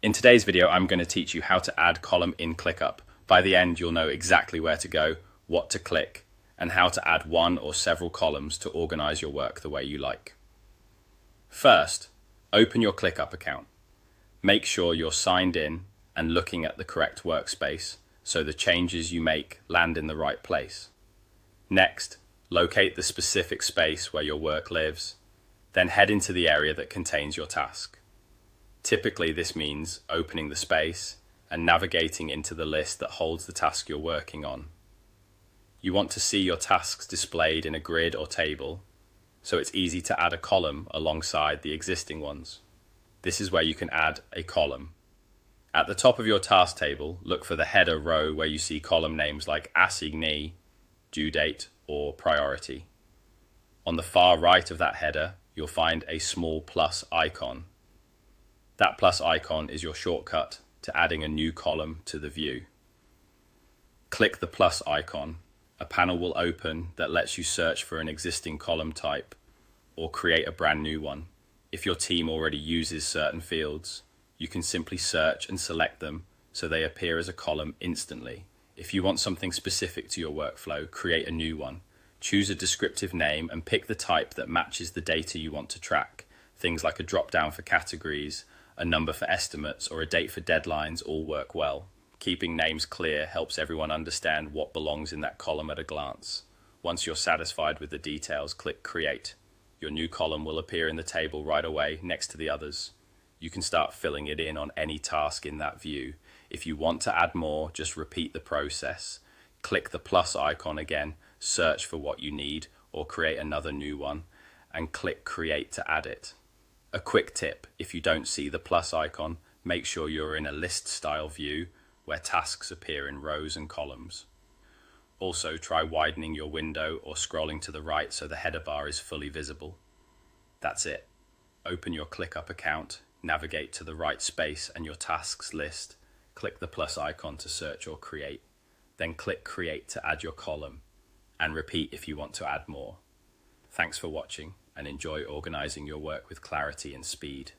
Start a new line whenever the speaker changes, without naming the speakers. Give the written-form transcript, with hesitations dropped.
In today's video, I'm going to teach you how to add column in ClickUp. By the end, you'll know exactly where to go, what to click, and how to add one or several columns to organize your work the way you like. First, open your ClickUp account. Make sure you're signed in and looking at the correct workspace so the changes you make land in the right place. Next, locate the specific space where your work lives, then head into the area that contains your task. Typically, this means opening the space and navigating into the list that holds the task you're working on. You want to see your tasks displayed in a grid or table, so it's easy to add a column alongside the existing ones. This is where you can add a column. At the top of your task table, look for the header row where you see column names like assignee, due date, or priority. On the far right of that header, you'll find a small plus icon. That plus icon is your shortcut to adding a new column to the view. Click the plus icon. A panel will open that lets you search for an existing column type or create a brand new one. If your team already uses certain fields, you can simply search and select them so they appear as a column instantly. If you want something specific to your workflow, create a new one. Choose a descriptive name and pick the type that matches the data you want to track. Things like a drop-down for categories, a number for estimates, or a date for deadlines all work well. Keeping names clear helps everyone understand what belongs in that column at a glance. Once you're satisfied with the details, click Create. Your new column will appear in the table right away next to the others. You can start filling it in on any task in that view. If you want to add more, just repeat the process. Click the plus icon again, search for what you need, or create another new one, and click Create to add it. A quick tip, if you don't see the plus icon, make sure you're in a list-style view where tasks appear in rows and columns. Also, try widening your window or scrolling to the right so the header bar is fully visible. That's it. Open your ClickUp account, navigate to the right space and your tasks list, click the plus icon to search or create, then click Create to add your column, and repeat if you want to add more. Thanks for watching and enjoy organizing your work with clarity and speed.